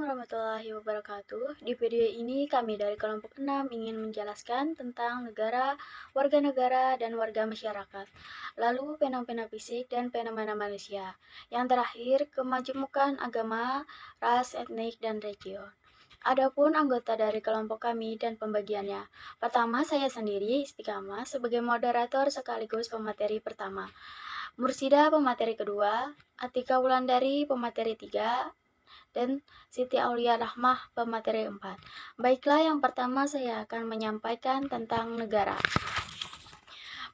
warahmatullahi wabarakatuh. Di video ini kami dari kelompok 6 ingin menjelaskan tentang negara, warga negara, dan warga masyarakat. Lalu fenomena fisik dan fenomena manusia. Yang terakhir, kemajemukan agama, ras, etnik, dan region. Adapun anggota dari kelompok kami dan pembagiannya. Pertama, saya sendiri, Istiqamah, sebagai moderator sekaligus pemateri pertama. Mursida pemateri kedua, Atika Wulandari pemateri 3, dan Siti Aulia Rahmah pemateri 4. Baiklah, yang pertama saya akan menyampaikan tentang negara.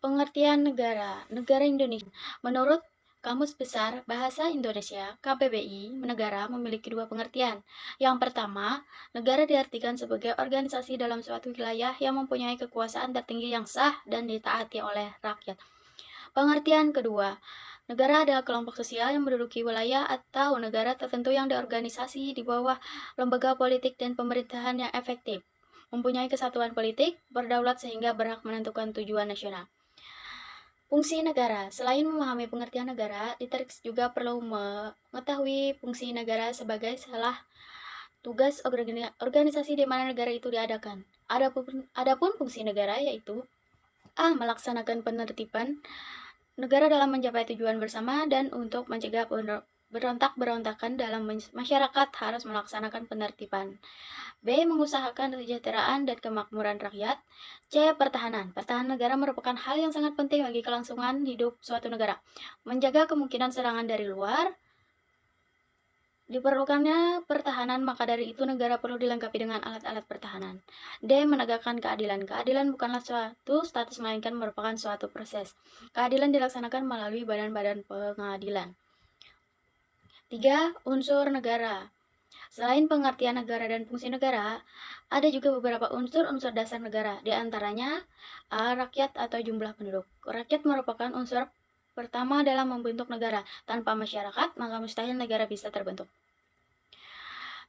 Pengertian negara. Negara Indonesia. Menurut Kamus Besar Bahasa Indonesia (KBBI), negara memiliki dua pengertian. Yang pertama, negara diartikan sebagai organisasi dalam suatu wilayah yang mempunyai kekuasaan tertinggi yang sah dan ditaati oleh rakyat. Pengertian kedua, negara adalah kelompok sosial yang menduduki wilayah atau negara tertentu yang diorganisasi di bawah lembaga politik dan pemerintahan yang efektif, mempunyai kesatuan politik, berdaulat sehingga berhak menentukan tujuan nasional. Fungsi negara. Selain memahami pengertian negara, diteris juga perlu mengetahui fungsi negara sebagai salah tugas organisasi di mana negara itu diadakan. Adapun fungsi negara yaitu A. Melaksanakan penertiban negara dalam mencapai tujuan bersama dan untuk mencegah berontak-berontakan dalam masyarakat harus melaksanakan penertiban. B. Mengusahakan kesejahteraan dan kemakmuran rakyat. C. Pertahanan. Pertahanan negara merupakan hal yang sangat penting bagi kelangsungan hidup suatu negara. Menjaga kemungkinan serangan dari luar. Diperlukannya pertahanan, maka dari itu negara perlu dilengkapi dengan alat-alat pertahanan. D. Menegakkan keadilan. Keadilan bukanlah suatu status, melainkan merupakan suatu proses. Keadilan dilaksanakan melalui badan-badan pengadilan. 3. Unsur negara. Selain pengertian negara dan fungsi negara, ada juga beberapa unsur-unsur dasar negara. Di antaranya, A. Rakyat atau jumlah penduduk. Rakyat merupakan unsur pertama dalam membentuk negara. Tanpa masyarakat, maka mustahil negara bisa terbentuk.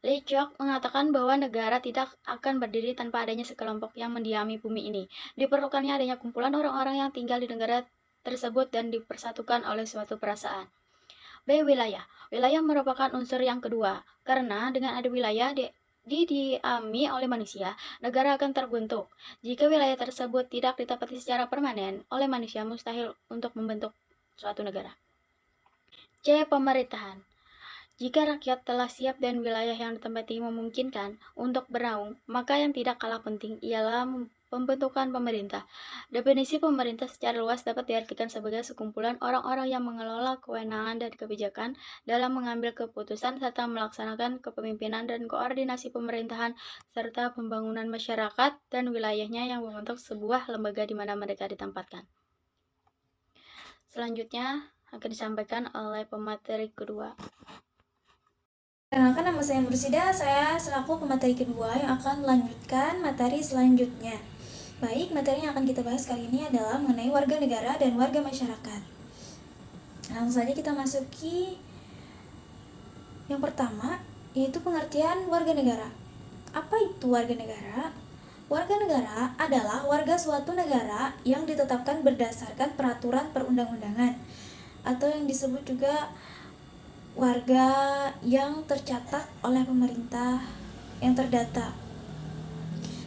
Lecoq mengatakan bahwa negara tidak akan berdiri tanpa adanya sekelompok yang mendiami bumi ini. Diperlukannya adanya kumpulan orang-orang yang tinggal di negara tersebut dan dipersatukan oleh suatu perasaan. B. Wilayah. Wilayah merupakan unsur yang kedua, karena dengan ada wilayah didiami oleh manusia, negara akan terbentuk. Jika wilayah tersebut tidak ditempati secara permanen oleh manusia, mustahil untuk membentuk suatu negara. C. Pemerintahan. Jika rakyat telah siap dan wilayah yang ditempati memungkinkan untuk bernaung, maka yang tidak kalah penting ialah pembentukan pemerintah. Definisi pemerintah secara luas dapat diartikan sebagai sekumpulan orang-orang yang mengelola kewenangan dan kebijakan dalam mengambil keputusan serta melaksanakan kepemimpinan dan koordinasi pemerintahan serta pembangunan masyarakat dan wilayahnya yang membentuk sebuah lembaga di mana mereka ditempatkan. Selanjutnya akan disampaikan oleh pemateri kedua. Perkenalkan, nama saya Mursida, saya selaku pemateri kedua yang akan melanjutkan materi selanjutnya. Baik, materi yang akan kita bahas kali ini adalah mengenai warga negara dan warga masyarakat. Langsung saja kita masuki yang pertama, yaitu pengertian warga negara. Apa itu warga negara? Warga negara adalah warga suatu negara yang ditetapkan berdasarkan peraturan perundang-undangan, atau yang disebut juga warga yang tercatat oleh pemerintah yang terdata.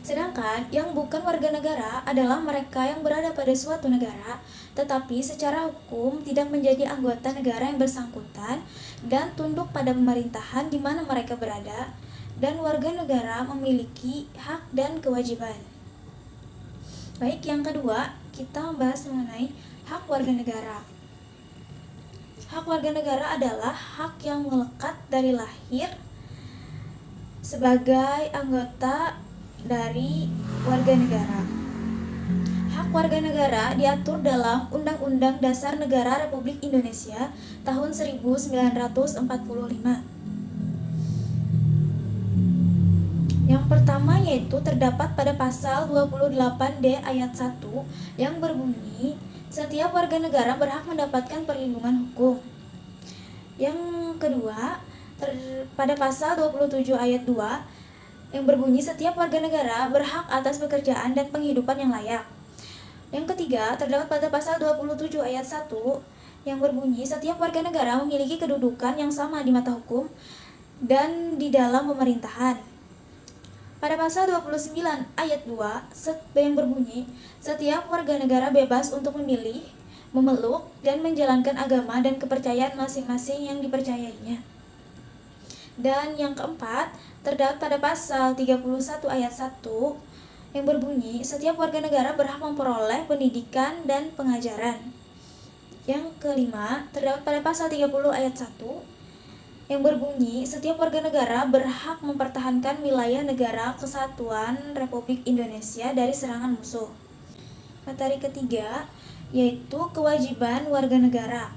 Sedangkan yang bukan warga negara adalah mereka yang berada pada suatu negara tetapi secara hukum tidak menjadi anggota negara yang bersangkutan dan tunduk pada pemerintahan di mana mereka berada, dan warga negara memiliki hak dan kewajiban. Baik, yang kedua kita membahas mengenai hak warga negara. Hak warga negara adalah hak yang melekat dari lahir sebagai anggota dari warga negara. Hak warga negara diatur dalam Undang-Undang Dasar Negara Republik Indonesia tahun 1945. Yang pertama yaitu terdapat pada pasal 28D ayat 1 yang berbunyi, setiap warga negara berhak mendapatkan perlindungan hukum. Yang kedua, pada pasal 27 ayat 2 yang berbunyi setiap warga negara berhak atas pekerjaan dan penghidupan yang layak. Yang ketiga, terdapat pada pasal 27 ayat 1 yang berbunyi setiap warga negara memiliki kedudukan yang sama di mata hukum dan di dalam pemerintahan. Pada pasal 29 ayat 2 yang berbunyi, setiap warga negara bebas untuk memilih, memeluk, dan menjalankan agama dan kepercayaan masing-masing yang dipercayainya. Dan yang keempat, terdapat pada pasal 31 ayat 1 yang berbunyi, setiap warga negara berhak memperoleh pendidikan dan pengajaran. Yang kelima, terdapat pada pasal 30 ayat 1 yang berbunyi, setiap warga negara berhak mempertahankan wilayah negara kesatuan Republik Indonesia dari serangan musuh. Materi ketiga, yaitu kewajiban warga negara.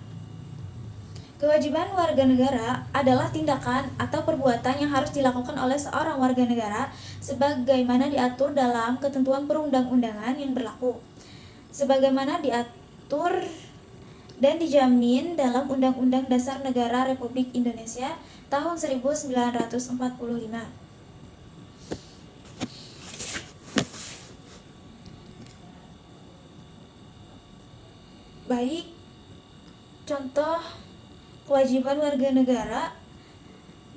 Kewajiban warga negara adalah tindakan atau perbuatan yang harus dilakukan oleh seorang warga negara sebagaimana diatur dalam ketentuan perundang-undangan yang berlaku, sebagaimana diatur dan dijamin dalam Undang-Undang Dasar Negara Republik Indonesia tahun 1945. Baik, contoh kewajiban warga negara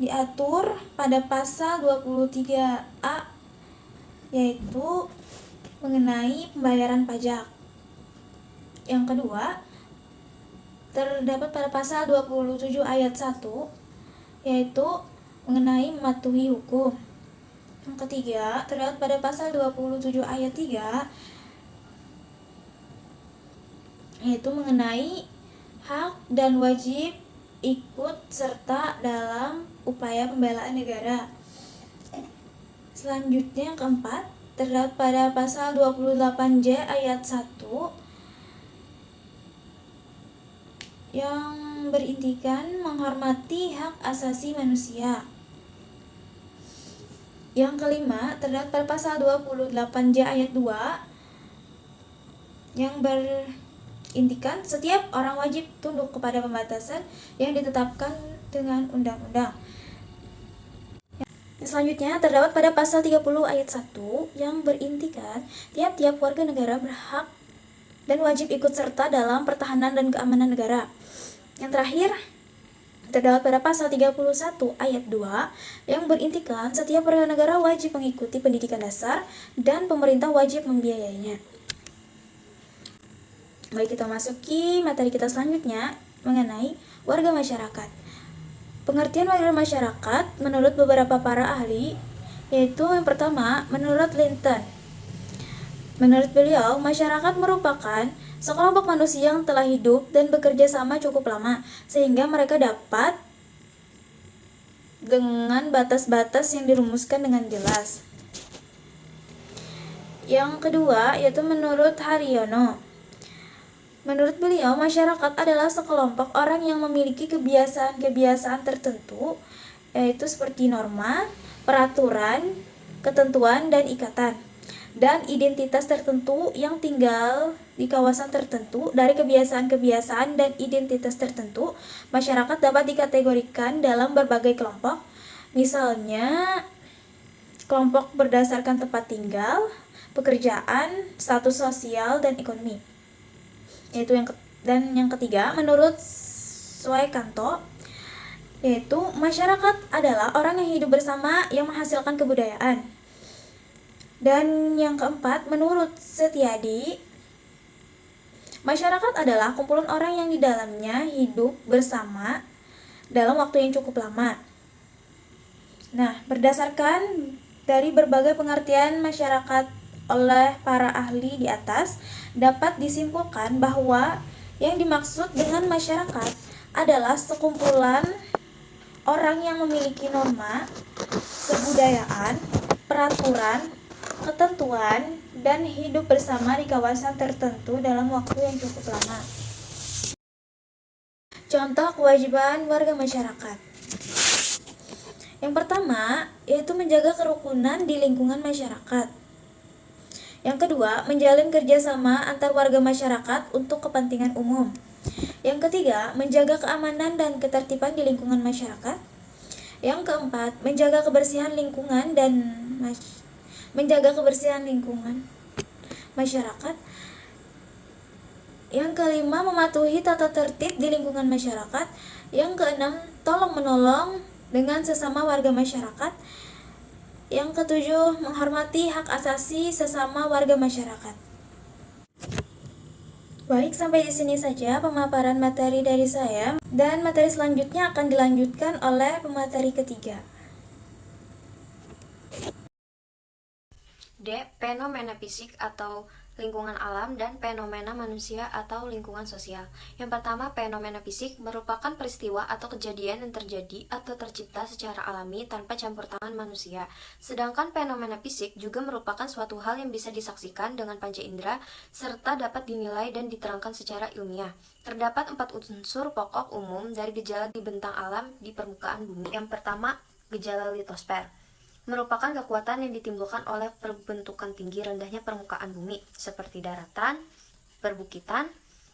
diatur pada pasal 23A, yaitu mengenai pembayaran pajak. Yang kedua, terdapat pada pasal 27 ayat 1, yaitu mengenai mematuhi hukum. Yang ketiga, terdapat pada pasal 27 ayat 3, yaitu mengenai hak dan wajib ikut serta dalam upaya pembelaan negara. Selanjutnya yang keempat, terdapat pada pasal 28J ayat 1 yang berintikan menghormati hak asasi manusia. Yang kelima, terdapat pada pasal 28J ayat 2 yang intikan setiap orang wajib tunduk kepada pembatasan yang ditetapkan dengan undang-undang. Selanjutnya terdapat pada pasal 30 ayat 1 yang berintikan tiap-tiap warga negara berhak dan wajib ikut serta dalam pertahanan dan keamanan negara. Yang terakhir terdapat pada pasal 31 ayat 2 yang berintikan setiap warga negara wajib mengikuti pendidikan dasar dan pemerintah wajib membiayainya. Baik, kita masuki materi kita selanjutnya mengenai warga masyarakat. Pengertian warga masyarakat menurut beberapa para ahli, yaitu yang pertama, menurut Linton. Menurut beliau, masyarakat merupakan sekelompok manusia yang telah hidup dan bekerja sama cukup lama, sehingga mereka dapat dengan batas-batas yang dirumuskan dengan jelas. Yang kedua, yaitu menurut Haryono. Menurut beliau, masyarakat adalah sekelompok orang yang memiliki kebiasaan-kebiasaan tertentu, yaitu seperti norma, peraturan, ketentuan, dan ikatan, dan identitas tertentu yang tinggal di kawasan tertentu. Dari kebiasaan-kebiasaan dan identitas tertentu, masyarakat dapat dikategorikan dalam berbagai kelompok, misalnya kelompok berdasarkan tempat tinggal, pekerjaan, status sosial, dan ekonomi. Yaitu yang ketiga, menurut Suekanto, yaitu masyarakat adalah orang yang hidup bersama yang menghasilkan kebudayaan. Dan yang keempat, menurut Setiadi, masyarakat adalah kumpulan orang yang di dalamnya hidup bersama dalam waktu yang cukup lama. Nah, berdasarkan dari berbagai pengertian masyarakat oleh para ahli di atas, dapat disimpulkan bahwa yang dimaksud dengan masyarakat adalah sekumpulan orang yang memiliki norma, kebudayaan, peraturan, ketentuan, dan hidup bersama di kawasan tertentu dalam waktu yang cukup lama. Contoh kewajiban warga masyarakat. Yang pertama, yaitu menjaga kerukunan di lingkungan masyarakat. Yang kedua, menjalin kerjasama antar warga masyarakat untuk kepentingan umum. Yang ketiga, menjaga keamanan dan ketertiban di lingkungan masyarakat. Yang keempat, menjaga kebersihan lingkungan masyarakat. Yang kelima, mematuhi tata tertib di lingkungan masyarakat. Yang keenam, tolong menolong dengan sesama warga masyarakat. Yang ketujuh, menghormati hak asasi sesama warga masyarakat. Baik, sampai di sini saja pemaparan materi dari saya, dan materi selanjutnya akan dilanjutkan oleh pemateri ketiga. D. Fenomena fisik atau lingkungan alam dan fenomena manusia atau lingkungan sosial. Yang pertama, fenomena fisik merupakan peristiwa atau kejadian yang terjadi atau tercipta secara alami tanpa campur tangan manusia. Sedangkan fenomena fisik juga merupakan suatu hal yang bisa disaksikan dengan panca indera serta dapat dinilai dan diterangkan secara ilmiah. Terdapat 4 unsur pokok umum dari gejala di bentang alam di permukaan bumi. Yang pertama, gejala litosfer merupakan kekuatan yang ditimbulkan oleh perbentukan tinggi rendahnya permukaan bumi, seperti daratan, perbukitan,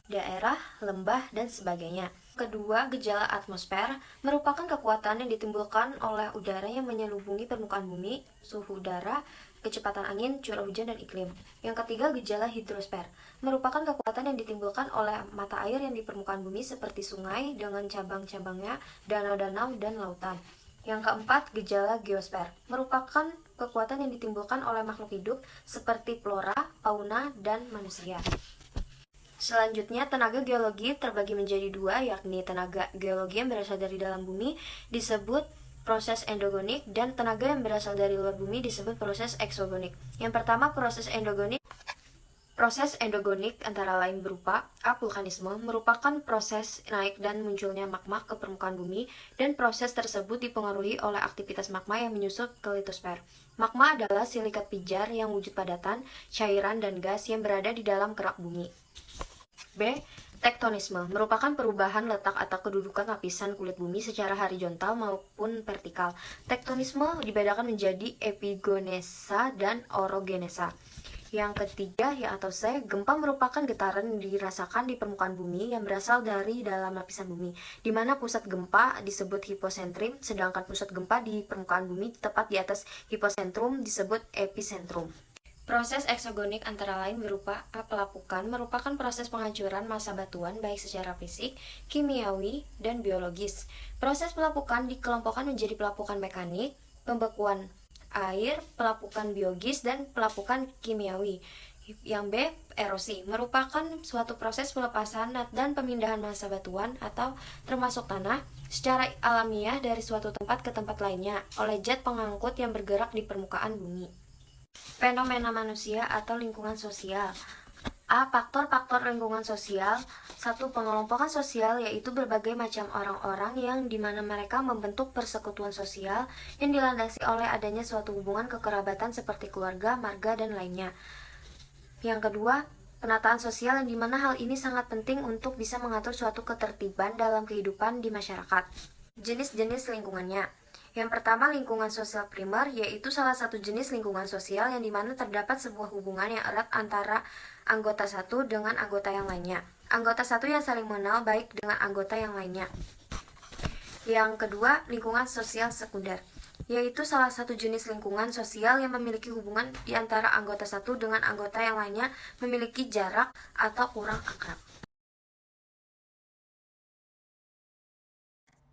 daerah, lembah, dan sebagainya. Kedua, gejala atmosfer merupakan kekuatan yang ditimbulkan oleh udara yang menyelubungi permukaan bumi, suhu udara, kecepatan angin, curah hujan, dan iklim. Yang ketiga, gejala hidrosfer merupakan kekuatan yang ditimbulkan oleh mata air yang di permukaan bumi seperti sungai dengan cabang-cabangnya, danau-danau, dan lautan. Yang keempat, gejala geosfer merupakan kekuatan yang ditimbulkan oleh makhluk hidup seperti flora, fauna, dan manusia. Selanjutnya, tenaga geologi terbagi menjadi 2, yakni tenaga geologi yang berasal dari dalam bumi disebut proses endogonik, dan tenaga yang berasal dari luar bumi disebut proses eksogonik. Yang pertama, proses endogonik. Proses endogonik antara lain berupa A. Vulkanisme merupakan proses naik dan munculnya magma ke permukaan bumi, dan proses tersebut dipengaruhi oleh aktivitas magma yang menyusup ke litosfer. Magma adalah silikat pijar yang wujud padatan, cairan, dan gas yang berada di dalam kerak bumi. B. Tektonisme merupakan perubahan letak atau kedudukan lapisan kulit bumi secara horizontal maupun vertikal. Tektonisme dibedakan menjadi epigonesa dan orogenesa. Yang ketiga, atau C, gempa merupakan getaran yang dirasakan di permukaan bumi yang berasal dari dalam lapisan bumi, di mana pusat gempa disebut hiposentrum, sedangkan pusat gempa di permukaan bumi tepat di atas hiposentrum disebut epicentrum. Proses eksogonik antara lain berupa A. Pelapukan merupakan proses penghancuran massa batuan baik secara fisik, kimiawi, dan biologis. Proses pelapukan dikelompokkan menjadi pelapukan mekanik, pembekuan air, pelapukan biologis, dan pelapukan kimiawi. Yang B. Erosi merupakan suatu proses pelepasan dan pemindahan massa batuan atau termasuk tanah secara alamiah dari suatu tempat ke tempat lainnya oleh zat pengangkut yang bergerak di permukaan bumi. Fenomena manusia atau lingkungan sosial. A. Faktor-faktor lingkungan sosial. 1. Pengelompokan sosial, yaitu berbagai macam orang-orang yang dimana mereka membentuk persekutuan sosial yang dilandasi oleh adanya suatu hubungan kekerabatan seperti keluarga, marga, dan lainnya. Yang kedua, penataan sosial yang dimana hal ini sangat penting untuk bisa mengatur suatu ketertiban dalam kehidupan di masyarakat. Jenis-jenis lingkungannya. Yang pertama, lingkungan sosial primer, yaitu salah satu jenis lingkungan sosial yang dimana terdapat sebuah hubungan yang erat antara anggota satu dengan anggota yang lainnya. Anggota satu yang saling mengenal baik dengan anggota yang lainnya. Yang kedua, lingkungan sosial sekunder, yaitu salah satu jenis lingkungan sosial yang memiliki hubungan di antara anggota satu dengan anggota yang lainnya memiliki jarak atau kurang akrab.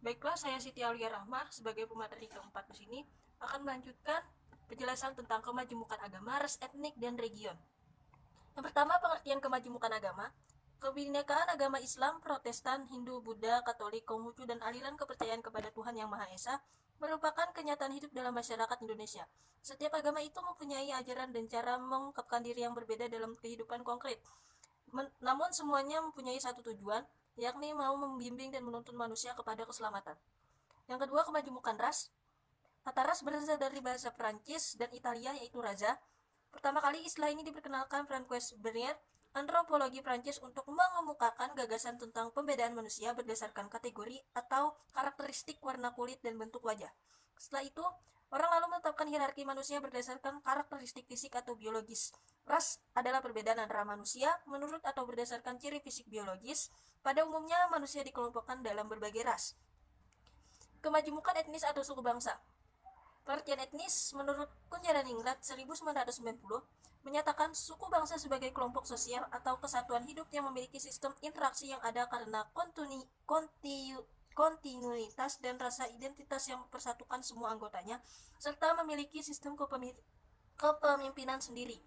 Baiklah, saya Siti Aulia Rahmah sebagai pemateri keempat di sini akan melanjutkan penjelasan tentang kemajemukan agama, ras, etnik, dan region. Yang pertama, pengertian kemajemukan agama. Kebinekaan agama Islam, Protestan, Hindu, Buddha, Katolik, Konghucu, dan aliran kepercayaan kepada Tuhan Yang Maha Esa merupakan kenyataan hidup dalam masyarakat Indonesia. Setiap agama itu mempunyai ajaran dan cara mengungkapkan diri yang berbeda dalam kehidupan konkret. Namun semuanya mempunyai satu tujuan, yakni mau membimbing dan menuntun manusia kepada keselamatan. Yang kedua, kemajemukan ras. Kata ras berasal dari bahasa Prancis dan Italia, yaitu raza. Pertama kali istilah ini diperkenalkan Francois Bernier, antropologi Prancis, untuk mengemukakan gagasan tentang pembedaan manusia berdasarkan kategori atau karakteristik warna kulit dan bentuk wajah. Setelah itu, orang lalu menetapkan hierarki manusia berdasarkan karakteristik fisik atau biologis. Ras adalah perbedaan antara manusia menurut atau berdasarkan ciri fisik biologis. Pada umumnya, manusia dikelompokkan dalam berbagai ras. Kemajemukan etnis atau suku bangsa. Pengertian etnis menurut Kunjara-Ningrat 1990 menyatakan suku bangsa sebagai kelompok sosial atau kesatuan hidup yang memiliki sistem interaksi yang ada karena kontinuitas dan rasa identitas yang mempersatukan semua anggotanya, serta memiliki sistem kepemimpinan sendiri.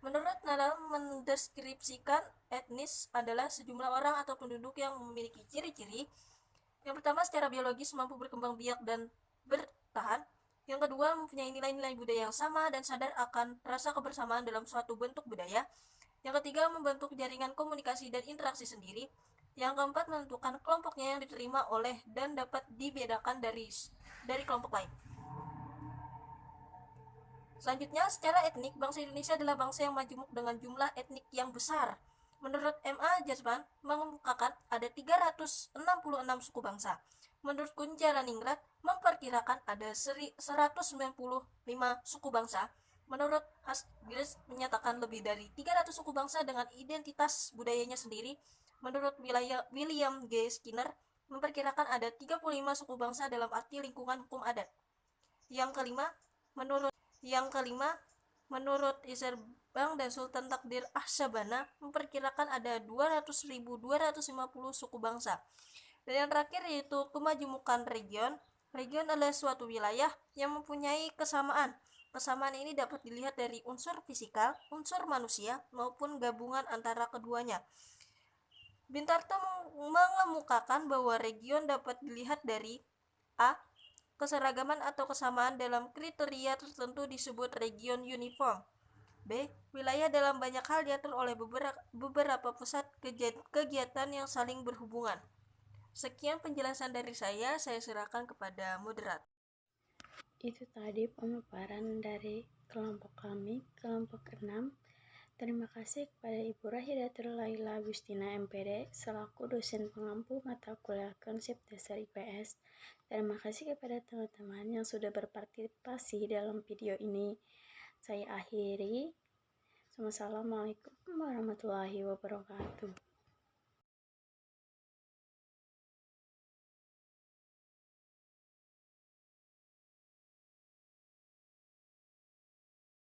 Menurut Nadal, mendeskripsikan etnis adalah sejumlah orang atau penduduk yang memiliki ciri-ciri. Yang pertama, secara biologis mampu berkembang biak dan bertahan. Yang kedua, mempunyai nilai-nilai budaya yang sama dan sadar akan rasa kebersamaan dalam suatu bentuk budaya. Yang ketiga, membentuk jaringan komunikasi dan interaksi sendiri. Yang keempat, menentukan kelompoknya yang diterima oleh dan dapat dibedakan dari kelompok lain. Selanjutnya, secara etnik, bangsa Indonesia adalah bangsa yang majemuk dengan jumlah etnik yang besar. Menurut M.A. Jazban, mengemukakan ada 366 suku bangsa. Menurut Kunjalaningrat, memperkirakan ada 195 suku bangsa. Menurut Hasgris, menyatakan lebih dari 300 suku bangsa dengan identitas budayanya sendiri. Menurut William G. Skinner, memperkirakan ada 35 suku bangsa dalam arti lingkungan hukum adat. Yang kelima, menurut Iserbang dan Sultan Takdir Ahsabana, memperkirakan ada 200.250 suku bangsa. Dan yang terakhir yaitu kemajemukan region. Region adalah suatu wilayah yang mempunyai kesamaan. Kesamaan ini dapat dilihat dari unsur fisikal, unsur manusia, maupun gabungan antara keduanya. Bintarto mengemukakan bahwa region dapat dilihat dari A. Keseragaman atau kesamaan dalam kriteria tertentu disebut region uniform. B. Wilayah dalam banyak hal diatur oleh beberapa pusat kegiatan yang saling berhubungan. Sekian penjelasan dari saya serahkan kepada moderator. Itu tadi pemaparan dari kelompok kami, kelompok 6. Terima kasih kepada Ibu Rahidatul Laila Agustina MPD selaku dosen pengampu mata kuliah konsep dasar IPS. Terima kasih kepada teman-teman yang sudah berpartisipasi dalam video ini. Saya akhiri. Wassalamualaikum warahmatullahi wabarakatuh.